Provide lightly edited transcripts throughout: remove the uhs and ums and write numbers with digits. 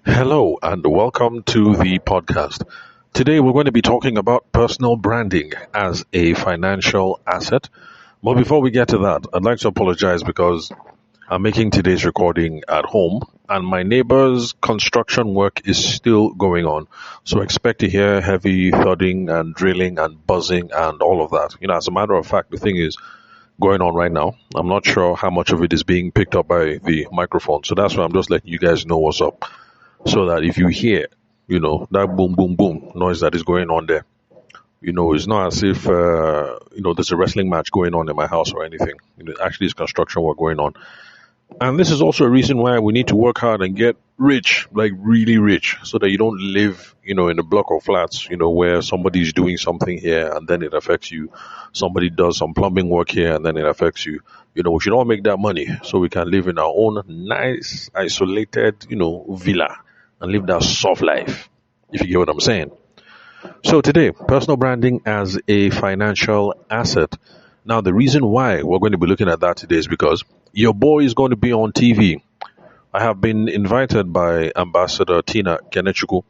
Hello and welcome to the podcast. Today we're going to be talking about personal branding as a financial asset. But before we get to that, I'd like to apologize because I'm making today's recording at home and my neighbor's construction work is still going on. So expect to hear heavy thudding and drilling and buzzing and all of that. As a matter of fact, the thing is going on right now. I'm not sure how much of it is being picked up by the microphone. So that's why I'm just letting you guys know what's up so that if you hear, that boom, boom, boom noise that is going on there, it's not as if, there's a wrestling match going on in my house or anything. Actually, it's construction work going on. And this is also a reason why we need to work hard and get rich, like really rich, so that you don't live, in a block of flats, where somebody's doing something here and then it affects you. Somebody does some plumbing work here and then it affects you. We should all make that money so we can live in our own nice, isolated, villa and live that soft life, if you get what I'm saying. So today, personal branding as a financial asset. Now, the reason why we're going to be looking at that today is because your boy is going to be on TV. I have been invited by Ambassador Tina Kenechukwu.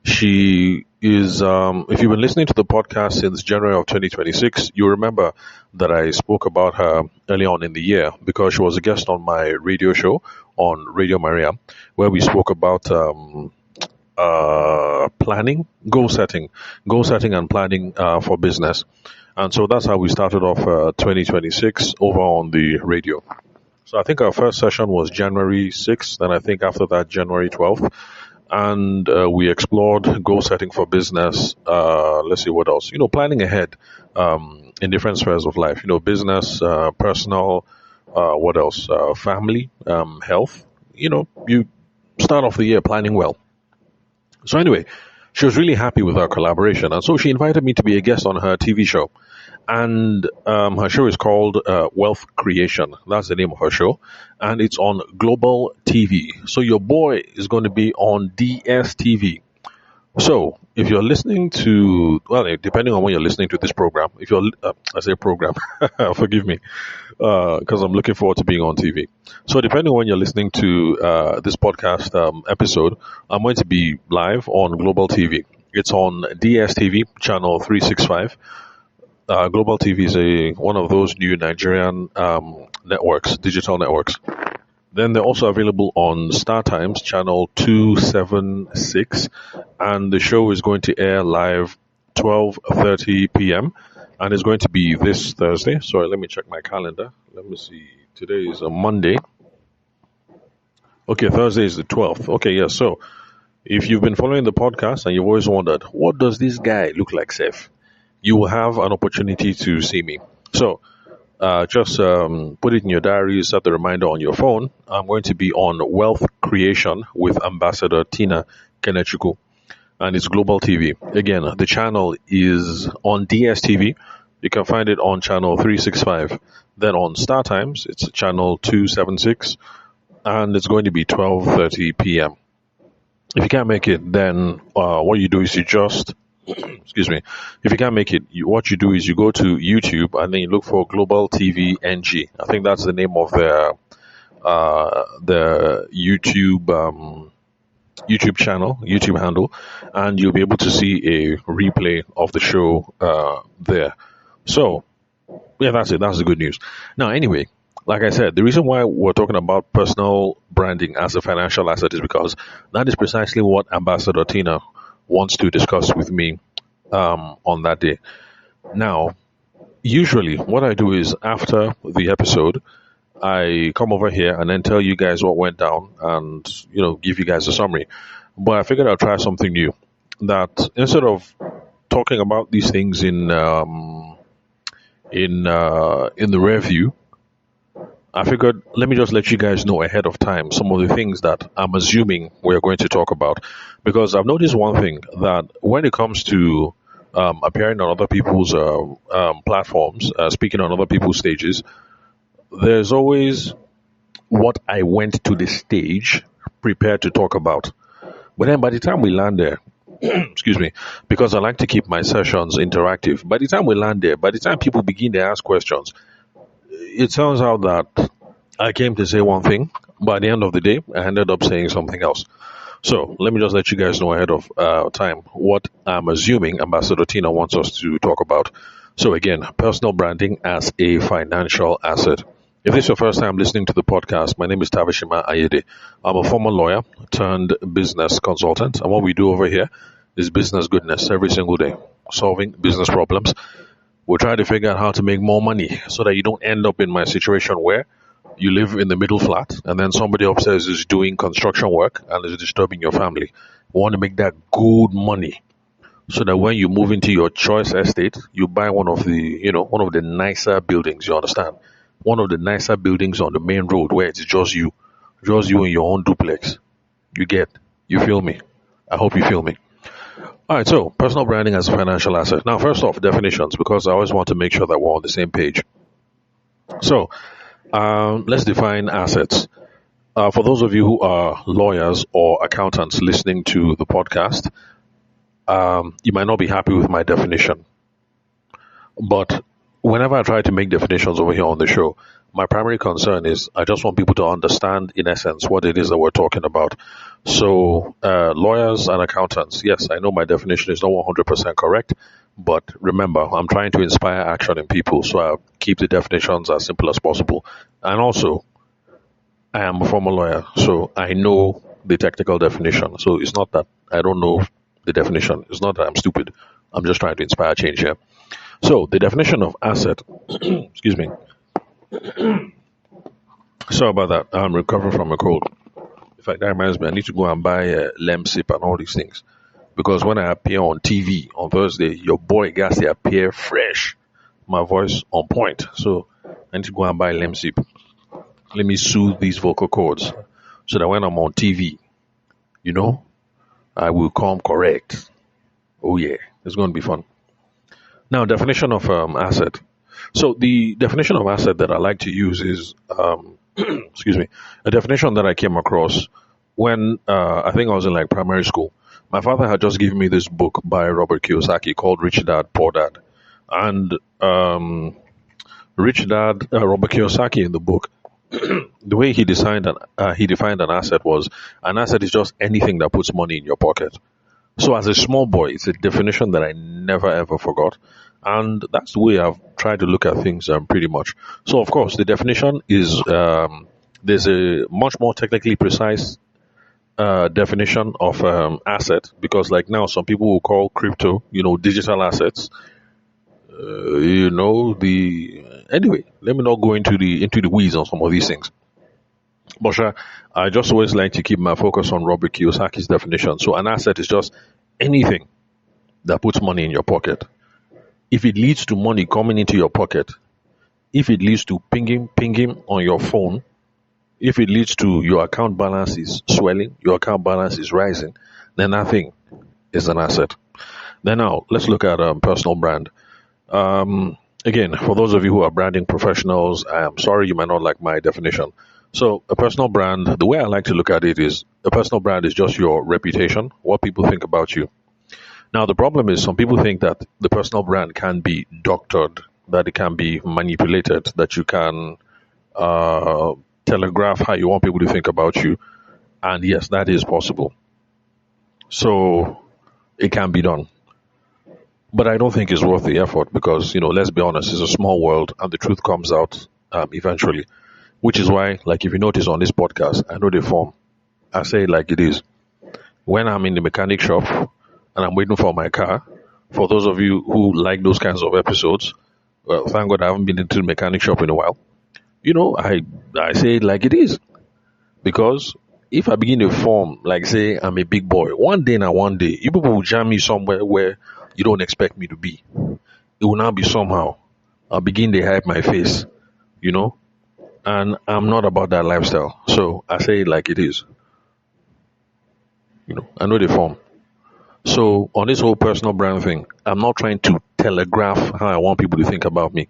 She is, if you've been listening to the podcast since January of 2026, you remember that I spoke about her early on in the year because she was a guest on my radio show on Radio Maria, where we spoke about planning, goal setting and planning for business. And so that's how we started off 2026 over on the radio. So I think our first session was January 6th, and I think after that, January 12th. And we explored goal setting for business. Let's see what else. Planning ahead in different spheres of life. Business, personal, what else? Family, health. You start off the year planning well. So anyway, she was really happy with our collaboration. And so she invited me to be a guest on her TV show. And her show is called Wealth Creation. That's the name of her show. And it's on Global TV. So your boy is going to be on DSTV. So if you're listening to, well, depending on when you're listening to this program, if you're, I say program, forgive me, because I'm looking forward to being on TV. So depending on when you're listening to this podcast episode, I'm going to be live on Global TV. It's on DSTV, channel 365. Global TV is one of those new Nigerian networks, digital networks. Then they're also available on Star Times, channel 276, and the show is going to air live 12:30 p.m. and it's going to be this Thursday. Sorry, let me check my calendar. Let me see. Today is a Monday. Okay, Thursday is the 12th. Okay, yeah. So if you've been following the podcast and you've always wondered, what does this guy look like, Seth? You will have an opportunity to see me. So just put it in your diary, set the reminder on your phone. I'm going to be on Wealth Creation with Ambassador Tina Kenechukwu, and it's Global TV. Again, the channel is on DSTV. You can find it on channel 365. Then on Star Times, it's channel 276, and it's going to be 12:30 p.m. If you can't make it, then what you do is you just excuse me. If you can't make it, what you do is you go to YouTube and then you look for Global TV NG. I think that's the name of their YouTube channel, YouTube handle, and you'll be able to see a replay of the show there. So, yeah, that's it. That's the good news. Now, anyway, like I said, the reason why we're talking about personal branding as a financial asset is because that is precisely what Ambassador Tina wants to discuss with me on that day. Now, usually what I do is after the episode, I come over here and then tell you guys what went down and, give you guys a summary. But I figured I'll try something new. That instead of talking about these things in the rear view, I figured let me just let you guys know ahead of time some of the things that I'm assuming we're going to talk about. Because I've noticed one thing, that when it comes to appearing on other people's platforms, speaking on other people's stages, there's always what I went to the stage prepared to talk about. But then by the time we land there, excuse me, because I like to keep my sessions interactive, by the time we land there, by the time people begin to ask questions, it turns out that I came to say one thing, but at the end of the day, I ended up saying something else. So let me just let you guys know ahead of time what I'm assuming Ambassador Tina wants us to talk about. So again, personal branding as a financial asset. If this is your first time listening to the podcast, my name is Tavershima Ayede. I'm a former lawyer turned business consultant, and what we do over here is business goodness every single day, solving business problems. We'll try to figure out how to make more money so that you don't end up in my situation where you live in the middle flat and then somebody upstairs is doing construction work and is disturbing your family. We want to make that good money so that when you move into your choice estate, you buy one of the nicer buildings, you understand? One of the nicer buildings on the main road where it's just you in your own duplex. You get, you feel me? I hope you feel me. All right, so personal branding as a financial asset. Now, first off, definitions, because I always want to make sure that we're on the same page. So, let's define assets. For those of you who are lawyers or accountants listening to the podcast, you might not be happy with my definition. But whenever I try to make definitions over here on the show, my primary concern is I just want people to understand, in essence, what it is that we're talking about. So, lawyers and accountants, yes, I know my definition is not 100% correct, but remember, I'm trying to inspire action in people, so I keep the definitions as simple as possible. And also, I am a former lawyer, so I know the technical definition. So it's not that I don't know the definition. It's not that I'm stupid. I'm just trying to inspire change here. So the definition of asset, excuse me. Sorry about that. I'm recovering from a cold. In fact, that reminds me, I need to go and buy Lemsip and all these things. Because when I appear on TV on Thursday, your boy got to appear fresh. My voice on point. So I need to go and buy Lemsip. Let me soothe these vocal cords so that when I'm on TV, I will come correct. Oh yeah, it's going to be fun. Now, definition of asset. So the definition of asset that I like to use is, excuse me, a definition that I came across when I think I was in like primary school. My father had just given me this book by Robert Kiyosaki called Rich Dad Poor Dad, and Robert Kiyosaki in the book, the way he defined an asset was an asset is just anything that puts money in your pocket. So as a small boy, it's a definition that I never ever forgot. And that's the way I've tried to look at things pretty much. So of course, the definition is there's a much more technically precise definition of asset because like now some people will call crypto, digital assets. Anyway, let me not go into the weeds on some of these things. But I just always like to keep my focus on Robert Kiyosaki's definition. So an asset is just anything that puts money in your pocket. If it leads to money coming into your pocket, if it leads to pinging on your phone, if it leads to your account balance is swelling, your account balance is rising, then that thing is an asset. Then now let's look at personal brand. Again, for those of you who are branding professionals, I am sorry you might not like my definition. So a personal brand, the way I like to look at it is a personal brand is just your reputation, what people think about you. Now, the problem is some people think that the personal brand can be doctored, that it can be manipulated, that you can telegraph how you want people to think about you. And yes, that is possible. So it can be done. But I don't think it's worth the effort because, let's be honest, it's a small world and the truth comes out eventually. Which is why, like if you notice on this podcast, I know the form. I say it like it is. When I'm in the mechanic shop and I'm waiting for my car, for those of you who like those kinds of episodes, well, thank God I haven't been into the mechanic shop in a while. I say it like it is. Because if I begin to form, like say I'm a big boy, one day, you people will jam me somewhere where you don't expect me to be. It will now be somehow. I'll begin to hide my face, and I'm not about that lifestyle. So I say it like it is. I know the form. So on this whole personal brand thing, I'm not trying to telegraph how I want people to think about me.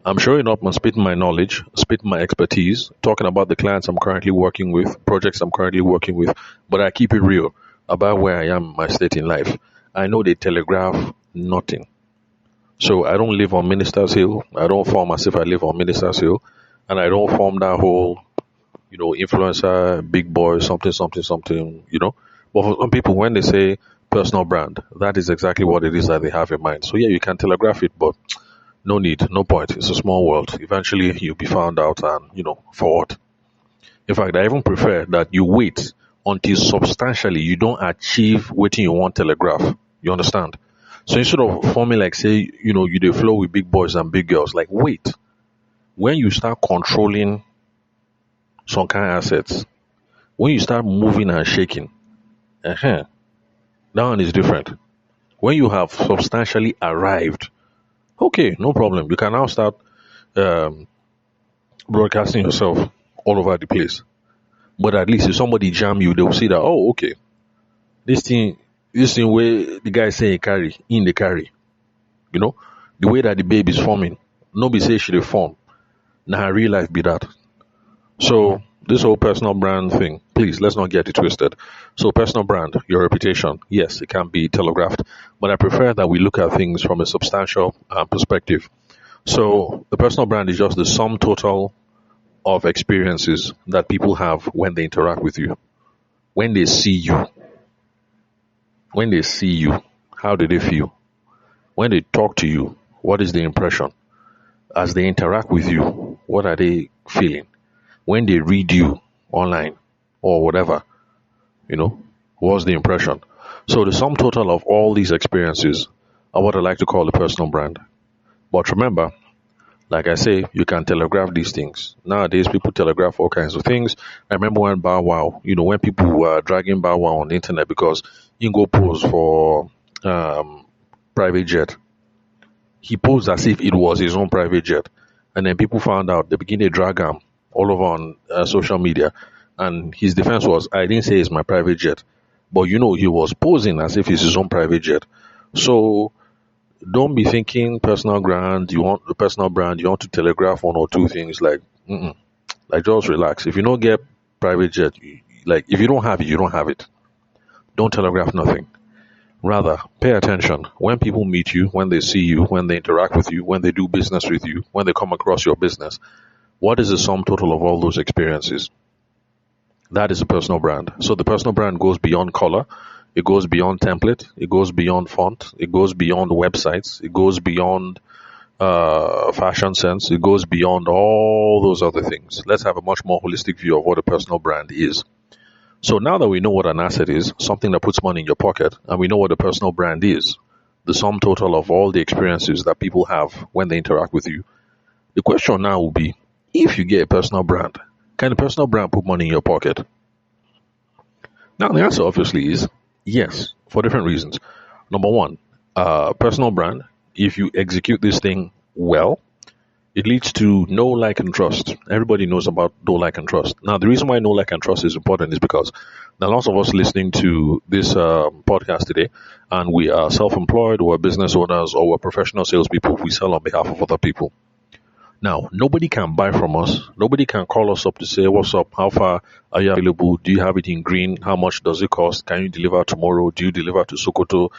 I'm showing up and spitting my knowledge, spitting my expertise, talking about the clients I'm currently working with, projects I'm currently working with, but I keep it real about where I am in my state in life. I know they telegraph nothing. So I don't live on Minister's Hill. I don't form as if I live on Minister's Hill. And I don't form that whole influencer, big boy, something, something, something. But for some people, when they say personal brand, that is exactly what it is that they have in mind. So yeah, you can telegraph it, but no need, no point. It's a small world. Eventually, you'll be found out, and for what? In fact, I even prefer that you wait until substantially you don't achieve what you want telegraph. You understand? So instead of forming like say, you dey flow with big boys and big girls, like wait. When you start controlling some kind of assets, when you start moving and shaking, that one is different. When you have substantially arrived, okay, no problem. You can now start um, broadcasting yourself all over the place. But at least if somebody jam you, they will see that, oh, okay, this thing, where the guy say he carry, in the carry, you know, the way that the baby is forming, nobody say she dey form. Now real life be that. So this whole personal brand thing, please let's not get it twisted. So personal brand, your reputation, yes, it can be telegraphed, but I prefer that we look at things from a substantial perspective. So the personal brand is just the sum total of experiences that people have when they interact with you, when they see you, how do they feel? When they talk to you, what is the impression? As they interact with you, what are they feeling? When they read you online or whatever, you know, what's the impression? So the sum total of all these experiences are what I like to call a personal brand. But remember, like I say, you can telegraph these things. Nowadays, people telegraph all kinds of things. I remember when Bow Wow, when people were dragging Bow Wow on the internet because he go pose for private jet. He posed as if it was his own private jet. And then people found out, they begin to drag him all over on social media. And his defense was, I didn't say it's my private jet. But he was posing as if it's his own private jet. So don't be thinking personal brand, you want the personal brand, you want to telegraph one or two things like, like just relax. If you don't get private jet, like if you don't have it, you don't have it. Don't telegraph nothing. Rather, pay attention when people meet you, when they see you, when they interact with you, when they do business with you, when they come across your business. What is the sum total of all those experiences? That is a personal brand. So the personal brand goes beyond color. It goes beyond template. It goes beyond font. It goes beyond websites. It goes beyond fashion sense. It goes beyond all those other things. Let's have a much more holistic view of what a personal brand is. So now that we know what an asset is, something that puts money in your pocket, and we know what a personal brand is, the sum total of all the experiences that people have when they interact with you, the question now will be, if you get a personal brand, can a personal brand put money in your pocket? Now the answer obviously is yes, for different reasons. Number one, personal brand, if you execute this thing well, it leads to know, like, and trust. Everybody knows about know, like, and trust. Now, the reason why know, like, and trust is important is because there are lots of us listening to this podcast today, and we are self-employed, we're business owners, or we're professional salespeople. We sell on behalf of other people. Now, nobody can buy from us. Nobody can call us up to say, what's up? How far are you available? Do you have it in green? How much does it cost? Can you deliver tomorrow? Do you deliver to Sokoto?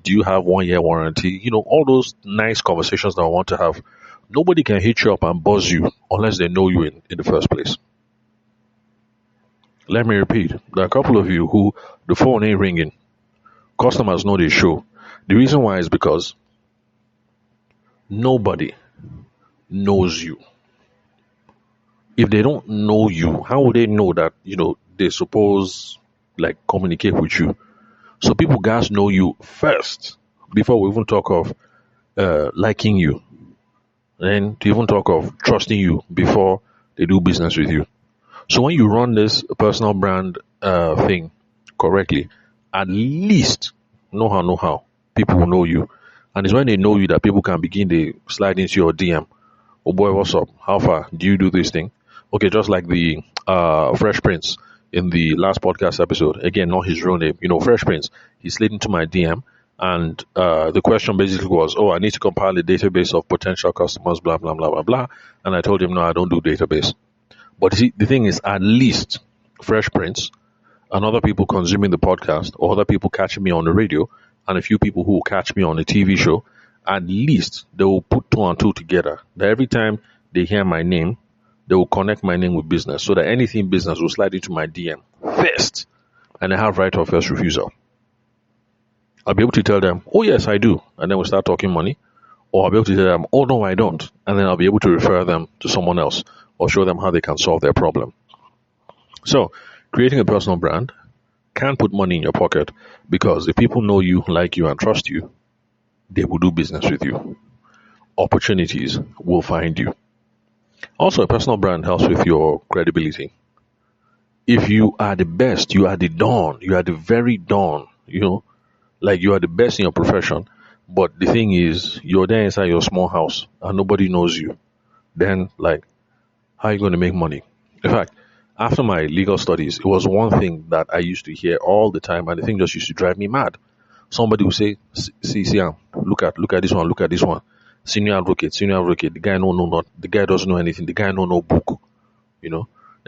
Do you have 1 year warranty? All those nice conversations that I want to have. Nobody can hit you up and buzz you unless they know you in the first place. Let me repeat. There are a couple of you who the phone ain't ringing. Customers know they show. The reason why is because nobody knows you. If they don't know you, how would they know that, they suppose like communicate with you? So people guys know you first before we even talk of liking you. And to even talk of trusting you before they do business with you. So when you run this personal brand thing correctly, at least know how people will know you. And it's when they know you that people can begin to slide into your DM. Oh boy, what's up? How far? Do you do this thing? Okay, just like the Fresh Prince in the last podcast episode. Again, not his real name. Fresh Prince. He slid into my DM, and the question basically was, "Oh, I need to compile a database of potential customers, blah blah blah blah blah." And I told him, "No, I don't do database." But see, the thing is, at least Fresh Prince and other people consuming the podcast, or other people catching me on the radio, and a few people who will catch me on a TV show, at least they will put two and two together. That every time they hear my name, they will connect my name with business so that anything business will slide into my DM first, and I have right of first refusal. I'll be able to tell them, oh yes, I do, and then we'll start talking money. Or I'll be able to tell them, oh no, I don't, and then I'll be able to refer them to someone else or show them how they can solve their problem. So, creating a personal brand can put money in your pocket because if people know you, like you, and trust you, they will do business with you. Opportunities will find you. Also, a personal brand helps with your credibility. If you are the best, you are the dawn, you are the very dawn, like you are the best in your profession, but the thing is, you're there inside your small house and nobody knows you, then, like, how are you going to make money? In fact, after my legal studies, it was one thing that I used to hear all the time, and the thing just used to drive me mad. Somebody would say, see, look at look at this one. Senior advocate. The guy the guy doesn't know anything. The guy no book, Then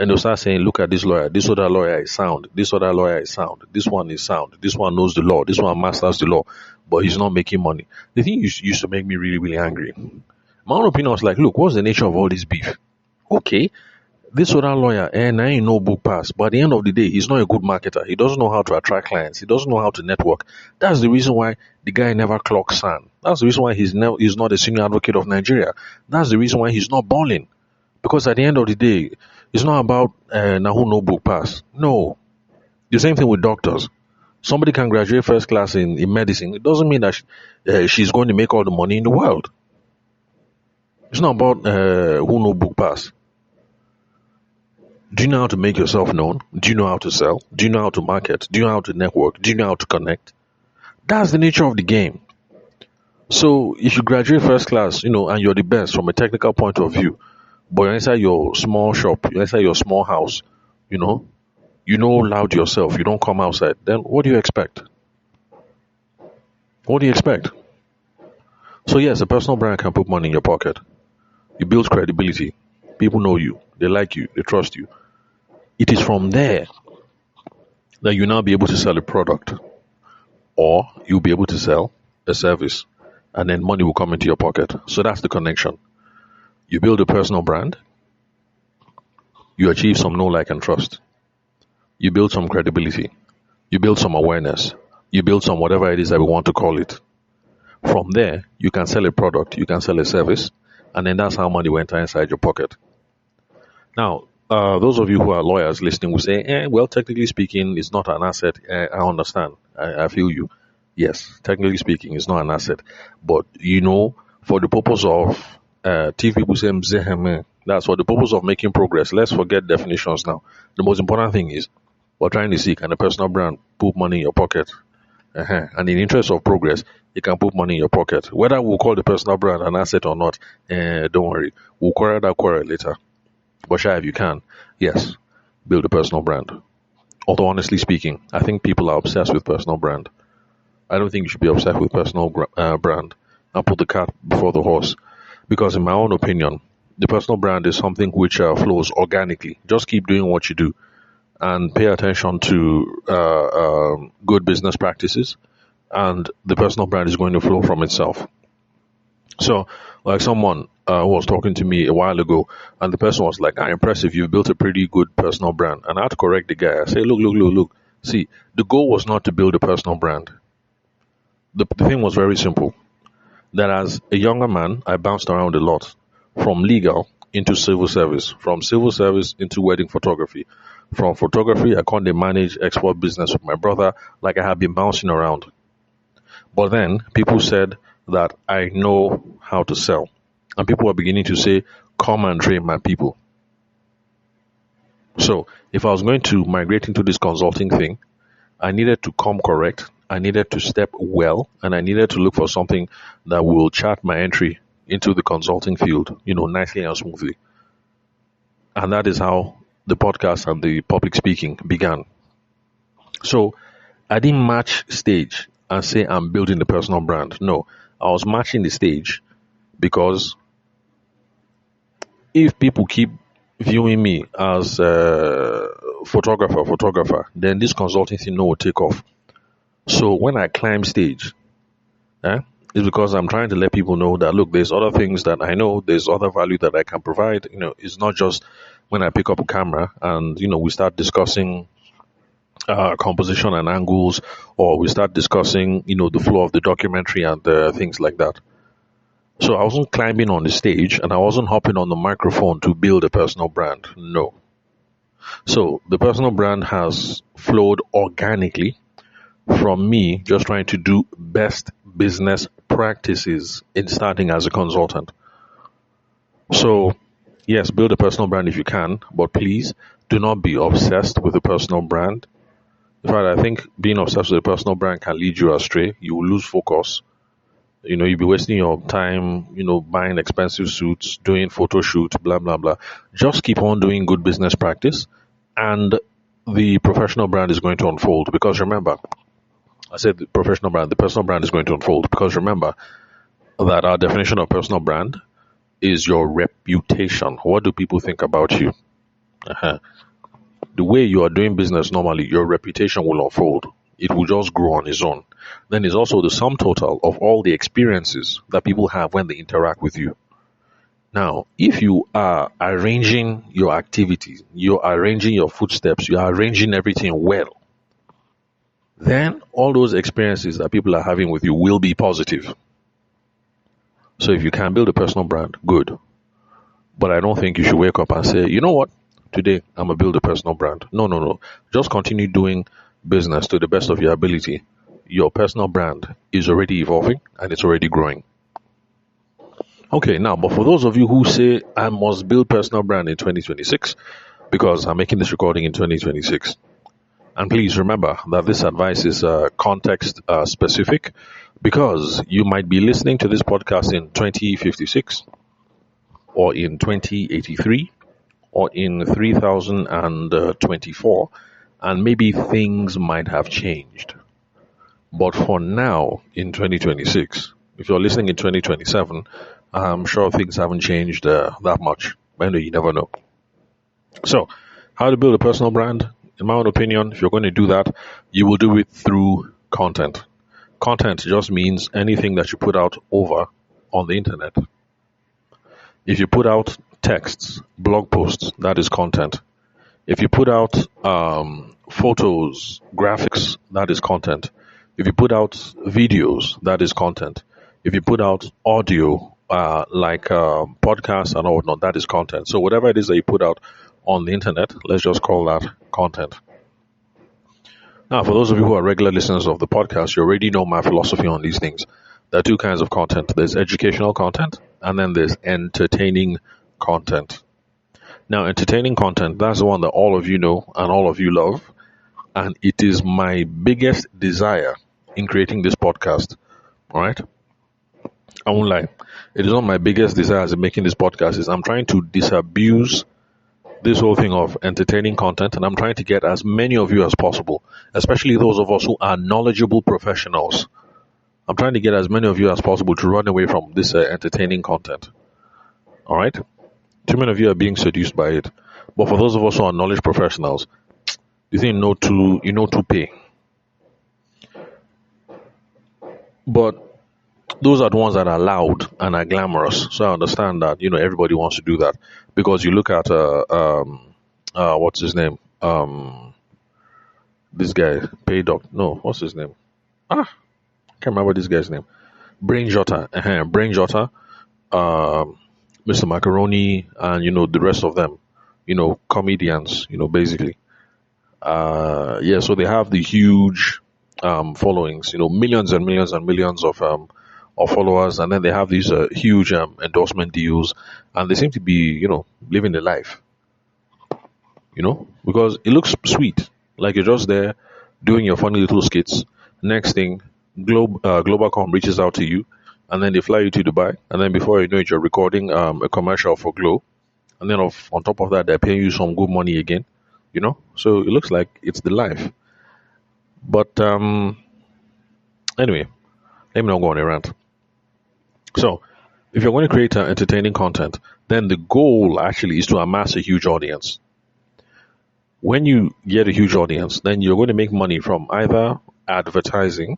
they'll start saying, look at this lawyer. This other lawyer is sound. This other lawyer is sound. This one is sound. This one knows the law. This one masters the law, but he's not making money. The thing used to make me really, really angry. My own opinion was like, look, what's the nature of all this beef? Okay, this other lawyer, and I ain't no book pass, but at the end of the day, he's not a good marketer. He doesn't know how to attract clients. He doesn't know how to network. That's the reason why the guy never clocks sand. That's the reason why he's not a senior advocate of Nigeria. That's the reason why he's not balling. Because at the end of the day, it's not about who no book pass. No. The same thing with doctors. Somebody can graduate first class in medicine. It doesn't mean that she's going to make all the money in the world. It's not about who no book pass. Do you know how to make yourself known? Do you know how to sell? Do you know how to market? Do you know how to network? Do you know how to connect? That's the nature of the game. So if you graduate first class, and you're the best from a technical point of view, but you're inside your small shop, you're inside your small house, loud yourself, you don't come outside, then what do you expect? What do you expect? So yes, a personal brand can put money in your pocket. It builds credibility. People know you, they like you, they trust you. It is from there that you now be able to sell a product, or you'll be able to sell a service, and then money will come into your pocket. So that's the connection. You build a personal brand, you achieve some know, like, and trust. You build some credibility. You build some awareness. You build some whatever it is that we want to call it. From there, you can sell a product, you can sell a service, and then that's how money will enter inside your pocket. Now, those of you who are lawyers listening will say, well, technically speaking, it's not an asset. I understand. I feel you. Yes, technically speaking, it's not an asset. But, for the purpose of, people say, that's for the purpose of making progress. Let's forget definitions now. The most important thing is, we're trying to see, can a personal brand put money in your pocket? And in the interest of progress, it can put money in your pocket. Whether we'll call the personal brand an asset or not, don't worry. We'll quarrel that quarrel later. But sure, if you can, yes, build a personal brand. Although honestly speaking, I think people are obsessed with personal brand. I don't think you should be obsessed with personal brand. I'll put the cart before the horse. Because in my own opinion, the personal brand is something which flows organically. Just keep doing what you do and pay attention to good business practices, and the personal brand is going to flow from itself. So, like someone who was talking to me a while ago, and the person was like, impressive, you've built a pretty good personal brand. And I had to correct the guy. I say, look. See, the goal was not to build a personal brand. The thing was very simple. That as a younger man, I bounced around a lot, from legal into civil service, from civil service into wedding photography. From photography, I can't manage export business with my brother, like I have been bouncing around. But then people said that I know how to sell. And people were beginning to say, come and train my people. So if I was going to migrate into this consulting thing, I needed to come correct. I needed to step well, and I needed to look for something that will chart my entry into the consulting field, nicely and smoothly. And that is how the podcast and the public speaking began. So I didn't match stage and say I'm building the personal brand. No, I was matching the stage because if people keep viewing me as a photographer, then this consulting thing will take off. So when I climb stage, is because I'm trying to let people know that, look, there's other things that I know, there's other value that I can provide. It's not just when I pick up a camera and we start discussing composition and angles, or we start discussing the flow of the documentary and things like that. So I wasn't climbing on the stage and I wasn't hopping on the microphone to build a personal brand. No. So the personal brand has flowed organically from me just trying to do best business practices in starting as a consultant. So, yes, build a personal brand if you can, but please do not be obsessed with a personal brand. In fact, I think being obsessed with a personal brand can lead you astray. You will lose focus. You'll be wasting your time, buying expensive suits, doing photo shoots, blah, blah, blah. Just keep on doing good business practice, and the professional brand is going to unfold. Because remember, I said the personal brand is going to unfold. Because remember that our definition of personal brand is your reputation. What do people think about you? Uh-huh. The way you are doing business normally, your reputation will unfold. It will just grow on its own. Then it's also the sum total of all the experiences that people have when they interact with you. Now, if you are arranging your activities, you're arranging your footsteps, you are arranging everything well, then all those experiences that people are having with you will be positive. So if you can build a personal brand, good. But I don't think you should wake up and say, you know what? Today, I'm going to build a personal brand. No, no, no. Just continue doing business to the best of your ability. Your personal brand is already evolving and it's already growing. Okay, now, but for those of you who say, I must build personal brand in 2026 because I'm making this recording in 2026. And please remember that this advice is context specific, because you might be listening to this podcast in 2056 or in 2083 or in 3024, and maybe things might have changed. But for now, in 2026, if you're listening in 2027, I'm sure things haven't changed that much. But you never know. So, how to build a personal brand? In my own opinion, if you're going to do that, you will do it through content. Content just means anything that you put out over on the internet. If you put out texts, blog posts, that is content. If you put out photos, graphics, that is content. If you put out videos, that is content. If you put out audio, like podcasts and whatnot, that is content. So whatever it is that you put out on the internet, let's just call that content. Now, for those of you who are regular listeners of the podcast, you already know my philosophy on these things. There are two kinds of content. There's educational content, and then there's entertaining content. Now, entertaining content, that's the one that all of you know and all of you love. And it is my biggest desire in creating this podcast. All right? I won't lie. It is not my biggest desire in making this podcast. Is I'm trying to disabuse this whole thing of entertaining content, and I'm trying to get as many of you as possible, especially those of us who are knowledgeable professionals. I'm trying to get as many of you as possible to run away from this entertaining content. All right? Too many of you are being seduced by it. But for those of us who are knowledge professionals, you think you know to pay. But those are the ones that are loud and are glamorous. So I understand that everybody wants to do that, because you look at what's his name? This guy, what's his name? Can't remember this guy's name. Brain Jotter, Mr. Macaroni, and the rest of them, comedians, basically. So they have the huge followings, millions and millions and millions of followers, and then they have these huge endorsement deals, and they seem to be, living the life, because it looks sweet, like you're just there doing your funny little skits. Next thing, Globacom reaches out to you, and then they fly you to Dubai, and then before you know it, you're recording a commercial for Glow, and then on top of that, they're paying you some good money again, So it looks like it's the life. But anyway, let me not go on a rant. So, if you're going to create entertaining content, then the goal actually is to amass a huge audience. When you get a huge audience, then you're going to make money from either advertising,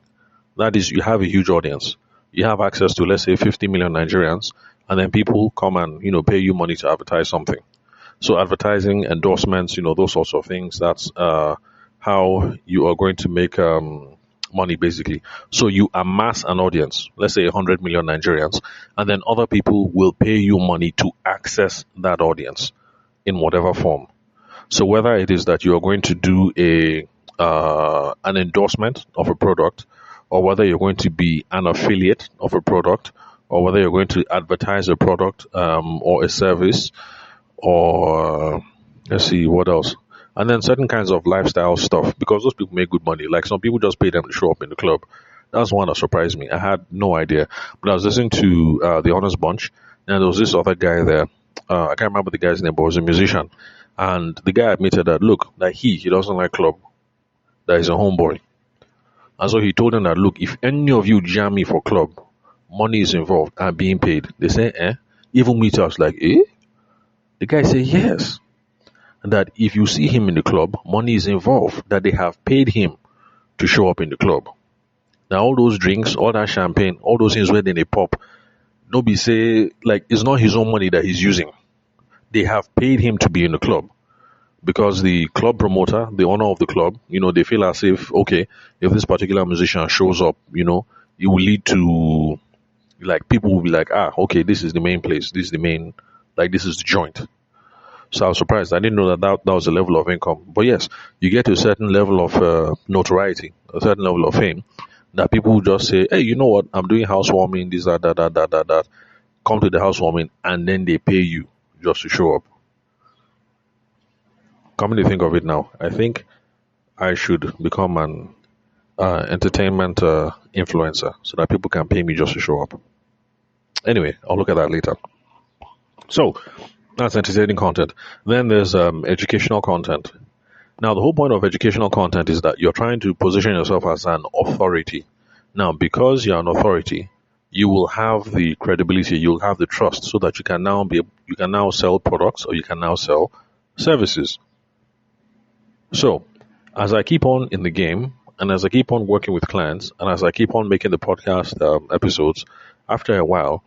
that is, you have a huge audience. you have access to, let's say, 50 million Nigerians, and then people come and, pay you money to advertise something. So advertising, endorsements, those sorts of things, that's how you are going to make money, basically. So you amass an audience, let's say 100 million Nigerians, and then other people will pay you money to access that audience in whatever form. So whether it is that you are going to do an endorsement of a product, or whether you're going to be an affiliate of a product, or whether you're going to advertise a product or a service, or let's see what else, and then certain kinds of lifestyle stuff, because those people make good money. Like some people just pay them to show up in the club. That's one that surprised me. I had no idea, but I was listening to the Honest Bunch, and there was this other guy there. I can't remember the guy's name, but he was a musician, and the guy admitted that look, that he doesn't like club, that he's a homeboy, and so he told them that look, if any of you jam me for club, money is involved and being paid. They say, even me too. I was like, eh? The guy said yes. That if you see him in the club, money is involved, that they have paid him to show up in the club. Now, all those drinks, all that champagne, all those things where then they pop, nobody say, like, it's not his own money that he's using. They have paid him to be in the club because the club promoter, the owner of the club, they feel as if, okay, if this particular musician shows up, it will lead to, like, people will be like, okay, this is the main place, this is the main, like, this is the joint. So I was surprised. I didn't know that was a level of income. But yes, you get to a certain level of notoriety, a certain level of fame, that people will just say, hey, you know what? I'm doing housewarming, this, that. Come to the housewarming, and then they pay you just to show up. Coming to think of it now, I think I should become an entertainment influencer so that people can pay me just to show up. Anyway, I'll look at that later. So, that's entertaining content. Then there's educational content. Now, the whole point of educational content is that you're trying to position yourself as an authority. Now, because you're an authority, you will have the credibility, you'll have the trust, so that you can now sell products, or you can now sell services. So, as I keep on in the game, and as I keep on working with clients, and as I keep on making the podcast episodes, after a while,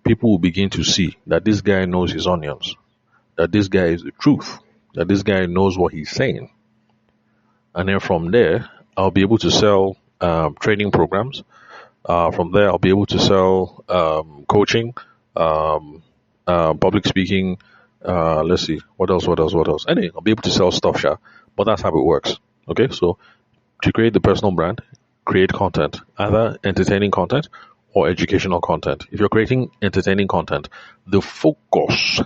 people will begin to see that this guy knows his onions, that this guy is the truth, that this guy knows what he's saying. And then from there, I'll be able to sell training programs. From there, I'll be able to sell coaching, public speaking. Let's see, what else? Anyway, I'll be able to sell stuff, but that's how it works. Okay, so to create the personal brand, create content, either entertaining content or educational content. If you're creating entertaining content, the focus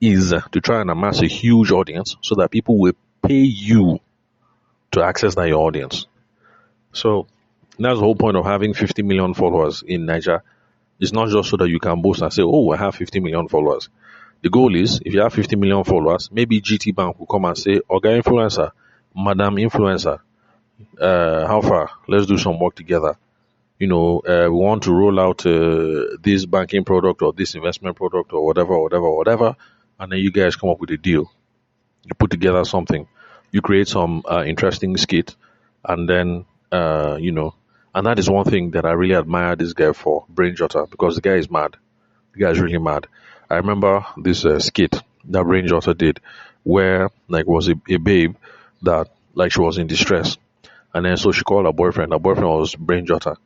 is to try and amass a huge audience so that people will pay you to access that your audience. So that's the whole point of having 50 million followers in Nigeria. It's not just so that you can boast and say, oh, I have 50 million followers. The goal is, if you have 50 million followers, maybe GT Bank will come and say, Oga Influencer, Madam Influencer, how far? Let's do some work together. We want to roll out this banking product or this investment product or whatever. And then you guys come up with a deal. You put together something. You create some interesting skit. And then, and that is one thing that I really admire this guy for, Brain Jotter, because the guy is mad. The guy is really mad. I remember this skit that Brain Jotter did where, like, was a babe that, like, she was in distress. And then so she called her boyfriend. Her boyfriend was Brain Jotter.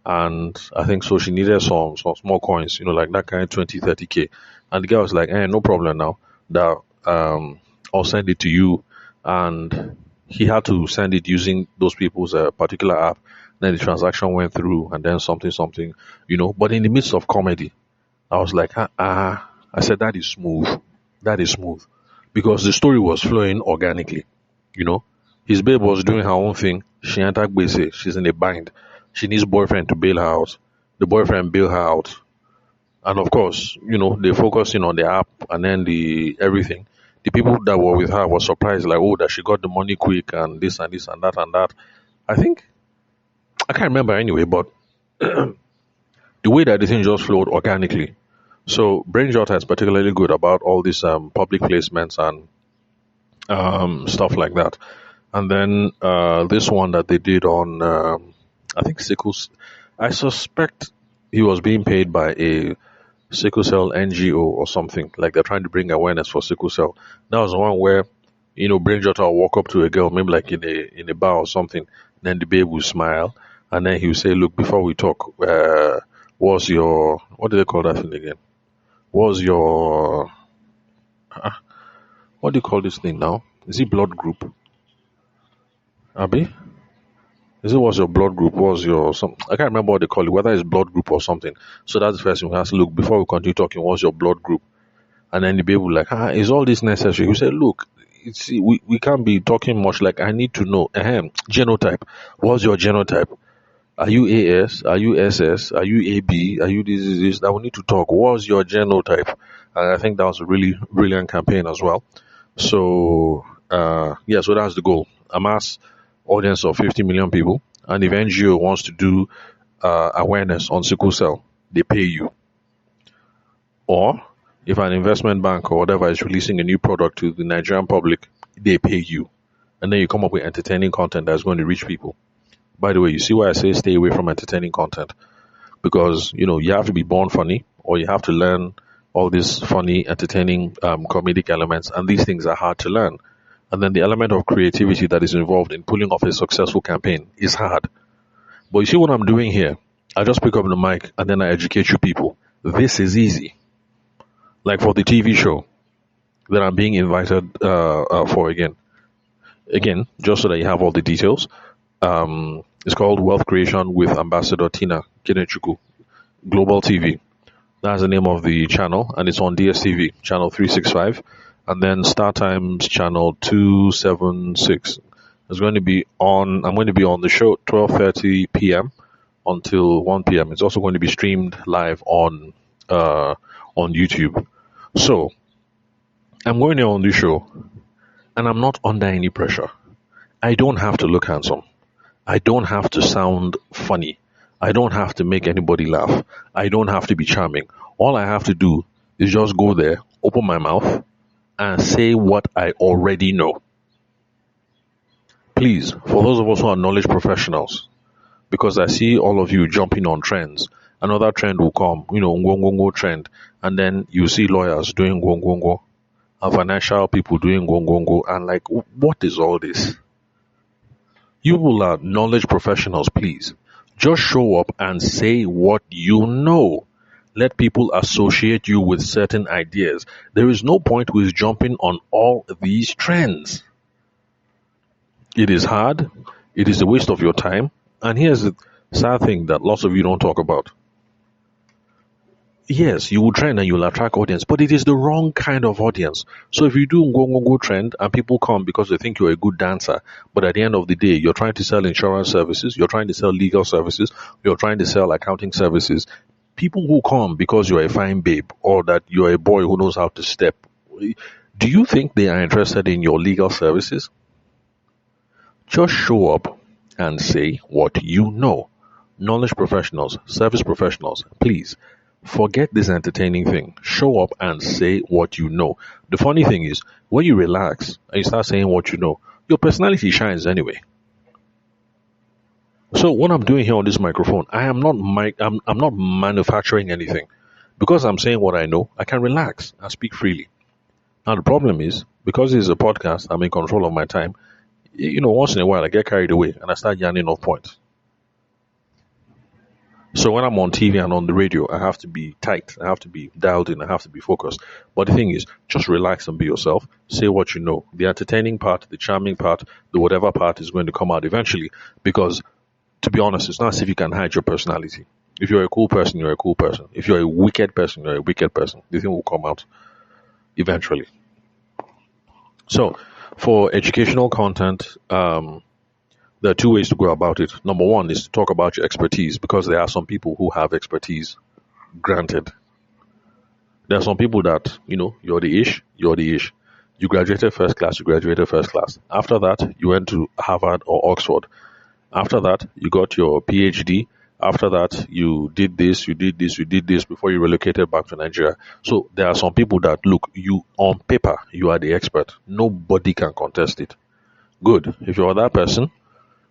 And I think so she needed some small coins, like that kind of 20, 30K. And the guy was like, no problem now. That I'll send it to you. And he had to send it using those people's particular app. Then the transaction went through, and then something, But in the midst of comedy, I was like, I said, that is smooth. That is smooth. Because the story was flowing organically, His babe was doing her own thing. She entered Bese. She's in a bind. She needs boyfriend to bail her out. The boyfriend bail her out. And of course, they focusing on the app and then the everything. The people that were with her were surprised, like, oh, that she got the money quick and this and this and that and that. I think, I can't remember anyway, but the way that the thing just flowed organically. So Brain Jotter is particularly good about all these public placements and stuff like that. And then this one that they did on, I think sickles. I suspect he was being paid by a sickle cell NGO or something. Like they're trying to bring awareness for sickle cell. That was the one where, Brain Jota will walk up to a girl, maybe like in a bar or something. Then the babe will smile, and then he will say, "Look, before we talk, what's your what do they call that thing again? What's your what do you call this thing now? Is it blood group? Abby? Is it what's your blood group? What's your some? I can't remember what they call it. Whether it's blood group or something. So that's the first thing we have to look before we continue talking. What's your blood group? And then the baby will like, is all this necessary? You say, look, we can't be talking much. Like I need to know, genotype. What's your genotype? Are you AS? Are you SS? Are you AB? Are you this? That we need to talk. What's your genotype? And I think that was a really brilliant campaign as well. So yeah, so that's the goal. Amass audience of 50 million people, and if NGO wants to do awareness on sickle cell, they pay you. Or if an investment bank or whatever is releasing a new product to the Nigerian public, they pay you. And then you come up with entertaining content that's going to reach people. By the way, you see why I say stay away from entertaining content? Because, you have to be born funny, or you have to learn all these funny, entertaining, comedic elements, and these things are hard to learn. And then the element of creativity that is involved in pulling off a successful campaign is hard. But you see what I'm doing here? I just pick up the mic and then I educate you people. This is easy. Like for the TV show that I'm being invited for again. Again, just so that you have all the details. It's called Wealth Creation with Ambassador Tina Kenechukwu, Global TV. That's the name of the channel, and it's on DSTV, channel 365, and then Star Times channel 276. I'm going to be on the show 12:30 p.m. until 1 p.m. It's also going to be streamed live on YouTube. So I'm going on this show, and I'm not under any pressure. I don't have to look handsome. I don't have to sound funny. I don't have to make anybody laugh. I don't have to be charming. All I have to do is just go there, open my mouth, and say what I already know. Please, for those of us who are knowledge professionals, because I see all of you jumping on trends, another trend will come, ngwongwongo trend, and then you see lawyers doing ngwongwongo, and financial people doing ngwongwongo, and like, what is all this? You will are knowledge professionals, please. Just show up and say what you know. Let people associate you with certain ideas. There is no point with jumping on all these trends. It is hard. It is a waste of your time. And here's the sad thing that lots of you don't talk about. Yes, you will trend and you'll attract audience, but it is the wrong kind of audience. So if you do go trend and people come because they think you're a good dancer, but at the end of the day, you're trying to sell insurance services, you're trying to sell legal services, you're trying to sell accounting services, people who come because you're a fine babe or that you're a boy who knows how to step, do you think they are interested in your legal services? Just show up and say what you know. Knowledge professionals, service professionals, please. Forget this entertaining thing. Show up and say what you know. The funny thing is, when you relax and you start saying what you know, your personality shines anyway. So what I'm doing here on this microphone, I'm not manufacturing anything. Because I'm saying what I know, I can relax and speak freely. Now the problem is, because it's a podcast, I'm in control of my time. Once in a while I get carried away and I start yarning off points. So when I'm on TV and on the radio, I have to be tight. I have to be dialed in. I have to be focused. But the thing is, just relax and be yourself. Say what you know. The entertaining part, the charming part, the whatever part is going to come out eventually. Because, to be honest, it's not as if you can hide your personality. If you're a cool person, you're a cool person. If you're a wicked person, you're a wicked person. The thing will come out eventually. So, for educational content, there are two ways to go about it. Number one is to talk about your expertise, because there are some people who have expertise. Granted. There are some people that, you're the ish. You graduated first class. After that, you went to Harvard or Oxford. After that, you got your PhD. After that, you did this before you relocated back to Nigeria. So there are some people that, look, you on paper, you are the expert. Nobody can contest it. Good. If you're that person,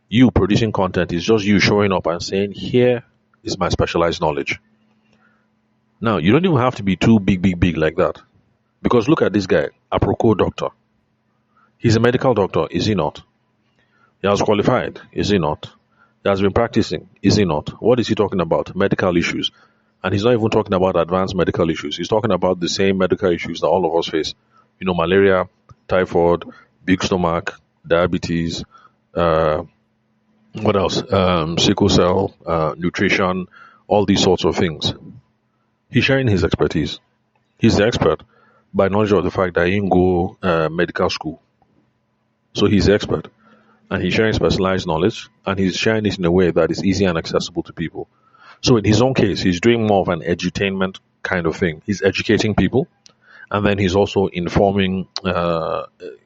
you producing content is just you showing up and saying, here is my specialized knowledge. Now, you don't even have to be too big like that. Because look at this guy, a Aproko doctor. He's a medical doctor, is he not? He has qualified, is he not? He has been practicing, is he not? What is he talking about? Medical issues. And he's not even talking about advanced medical issues. He's talking about the same medical issues that all of us face. Malaria, typhoid, big stomach, diabetes, uh, what else? Sickle cell, nutrition, all these sorts of things. He's sharing his expertise. He's the expert by knowledge of the fact that he didn't go medical school. So he's the expert. And he's sharing specialized knowledge, and he's sharing it in a way that is easy and accessible to people. So in his own case, he's doing more of an edutainment kind of thing. He's educating people, and then he's also informing.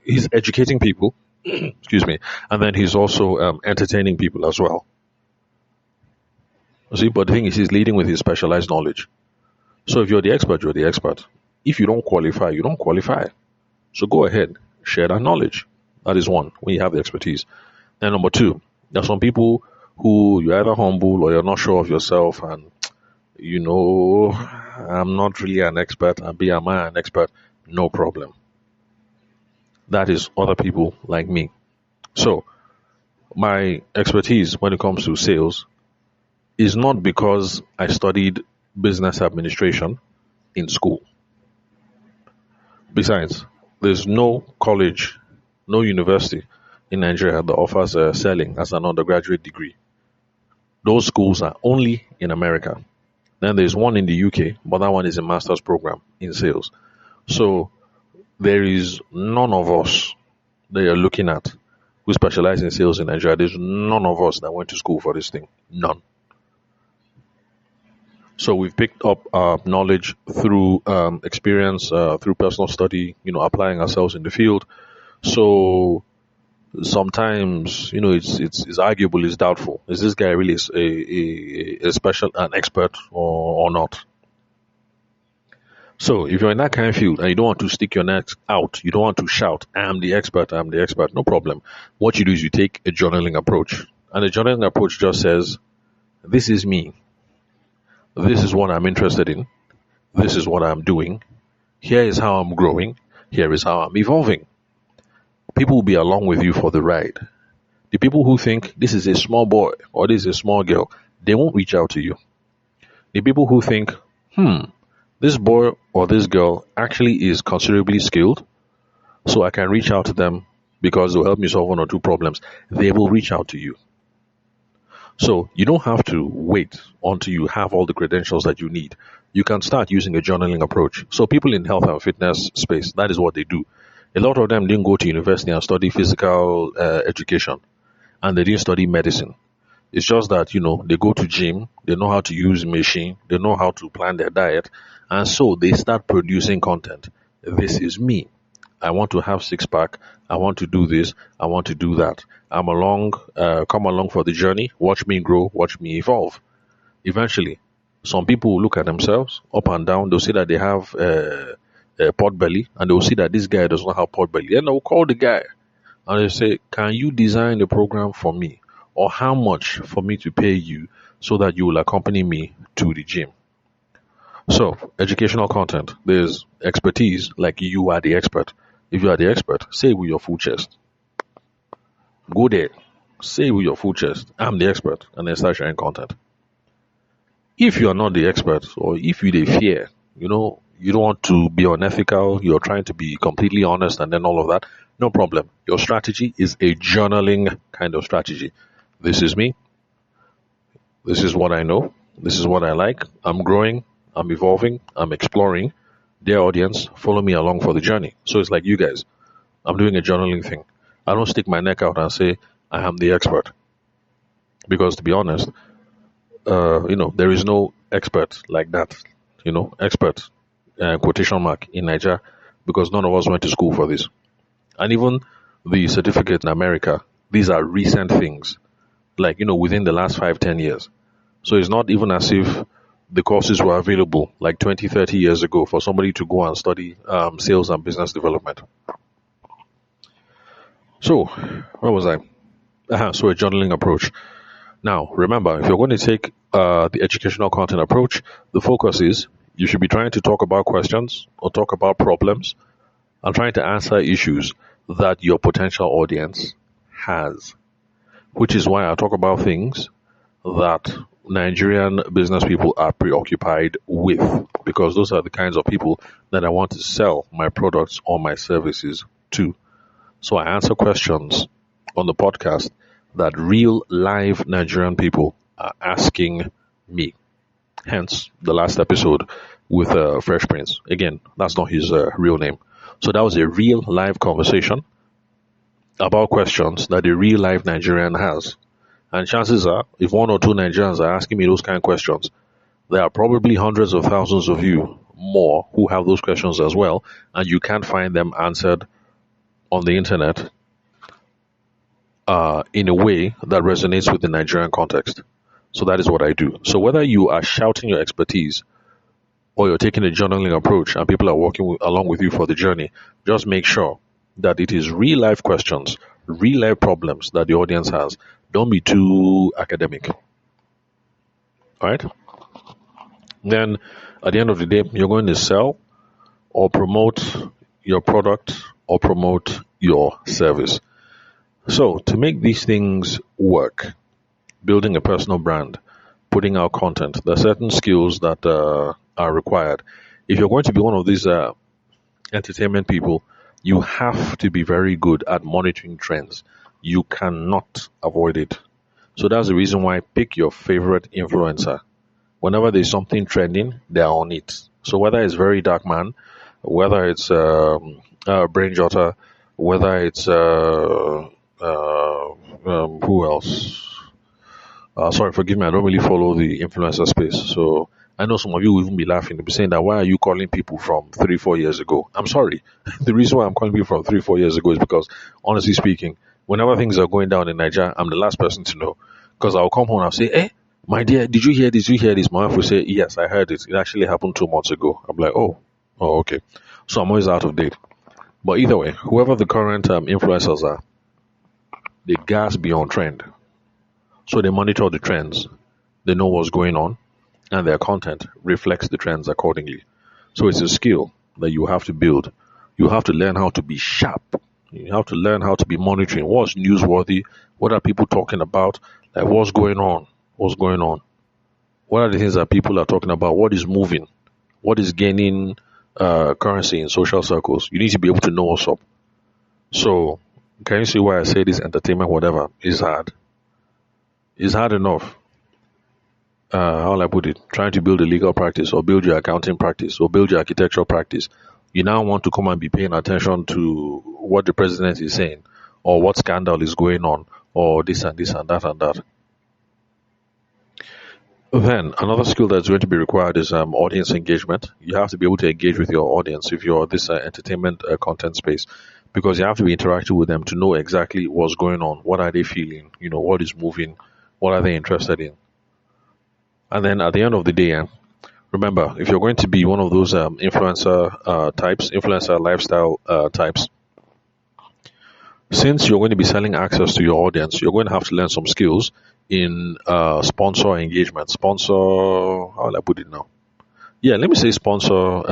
He's educating people, excuse me, and then he's also entertaining people as well. See, but the thing is, he's leading with his specialized knowledge. So if you're the expert, you're the expert. If you don't qualify, you don't qualify. So go ahead, share that knowledge. That is one, when you have the expertise. Then number two, there are some people who you're either humble or you're not sure of yourself, and I'm not really an expert, and am I an expert? No problem. That is other people like me. So my expertise when it comes to sales is not because I studied business administration in school. Besides, there's no college, no university in Nigeria that offers selling as an undergraduate degree. Those schools are only in America. Then there's one in the UK, but that one is a master's program in sales. So there is none of us that you're looking at who specialize in sales in Nigeria. There's none of us that went to school for this thing. None. So we've picked up knowledge through experience, through personal study, applying ourselves in the field. So sometimes, it's arguable, it's doubtful. Is this guy really a special, an expert or not? So if you're in that kind of field and you don't want to stick your neck out, you don't want to shout, I'm the expert, no problem. What you do is you take a journaling approach. And the journaling approach just says, this is me. This is what I'm interested in. This is what I'm doing. Here is how I'm growing. Here is how I'm evolving. People will be along with you for the ride. The people who think this is a small boy or this is a small girl, they won't reach out to you. The people who think, this boy or this girl actually is considerably skilled, so I can reach out to them because they'll help me solve one or two problems, they will reach out to you. So you don't have to wait until you have all the credentials that you need. You can start using a journaling approach. So people in health and fitness space, that is what they do. A lot of them didn't go to university and study physical education, and they didn't study medicine. It's just that, they go to gym, they know how to use machine, they know how to plan their diet, and so they start producing content. This is me. I want to have six pack. I want to do this. I want to do that. I'm along, come along for the journey. Watch me grow. Watch me evolve. Eventually, some people will look at themselves up and down. They'll see that they have a pot belly, and they'll see that this guy does not have pot belly. Then they'll call the guy and they say, can you design the program for me? Or how much for me to pay you so that you will accompany me to the gym? So, educational content. There's expertise, like you are the expert. If you are the expert, say it with your full chest. Go there. Say it with your full chest. I'm the expert. And then start sharing content. If you are not the expert, or if you fear, you don't want to be unethical, you're trying to be completely honest and then all of that, no problem. Your strategy is a journaling kind of strategy. This is me. This is what I know. This is what I like. I'm growing. I'm evolving. I'm exploring. Dear audience, follow me along for the journey. So it's like you guys. I'm doing a journaling thing. I don't stick my neck out and say, I am the expert. Because to be honest, there is no expert like that. Expert, quotation mark, in Nigeria, because none of us went to school for this. And even the certificate in America, these are recent things, like, within the last 5-10 years. So it's not even as if the courses were available like 20-30 years ago for somebody to go and study sales and business development. So, where was I? So a journaling approach. Now, remember, if you're going to take the educational content approach, the focus is You should be trying to talk about questions or talk about problems and trying to answer issues that your potential audience has, which is why I talk about things that Nigerian business people are preoccupied with, because those are the kinds of people that I want to sell my products or my services to. So I answer questions on the podcast that real live Nigerian people are asking me. Hence the last episode with Fresh Prince. Again, that's not his real name. So that was a real live conversation about questions that a real life Nigerian has. And chances are, if one or two Nigerians are asking me those kind of questions, there are probably hundreds of thousands of you more who have those questions as well, and you can't find them answered on the internet in a way that resonates with the Nigerian context. So that is what I do. So whether you are shouting your expertise or you're taking a journaling approach and people are walking along with you for the journey, just make sure that it is real life questions, real life problems that the audience has. Don't be too academic. All right? Then at the end of the day, you're going to sell or promote your product or promote your service. So to make these things work, building a personal brand, putting out content, there are certain skills that are required. If you're going to be one of these entertainment people, you have to be very good at monitoring trends. You cannot avoid it. So that's the reason why I pick your favorite influencer. Whenever there's something trending, they're on it. So whether it's Very Dark Man, whether it's Brain Jotter, whether it's who else? Sorry, forgive me. I don't really follow the influencer space. So I know some of you will even be laughing. They'll be saying that, why are you calling people from 3-4 years ago? I'm sorry. The reason why I'm calling people from 3-4 years ago is because, honestly speaking, whenever things are going down in Nigeria, I'm the last person to know. Because I'll come home and I'll say, hey, my dear, did you hear this? Did you hear this? My wife will say, yes, I heard it. It actually happened 2 months ago. I'm like, oh, okay. So I'm always out of date. But either way, whoever the current influencers are, they gas be on trend. So they monitor the trends. They know what's going on, and their content reflects the trends accordingly. So it's a skill that you have to build. You have to learn how to be sharp. You have to learn how to be monitoring what's newsworthy, what are people talking about, like what's going on, what's going on. What are the things that people are talking about? What is moving? What is gaining currency in social circles? You need to be able to know what's up. So can you see why I say this entertainment, whatever, is hard? It's hard enough. How will I put it? Trying to build a legal practice or build your accounting practice or build your architectural practice. You now want to come and be paying attention to what the president is saying or what scandal is going on or this and this and that and that. Then another skill that's going to be required is audience engagement. You have to be able to engage with your audience if you're this entertainment content space, because you have to be interactive with them to know exactly what's going on, what are they feeling, what is moving, what are they interested in. And then at the end of the day, remember, if you're going to be one of those influencer lifestyle types, since you're going to be selling access to your audience, you're going to have to learn some skills in sponsor engagement. Sponsor, how will I put it now? Yeah, let me say sponsor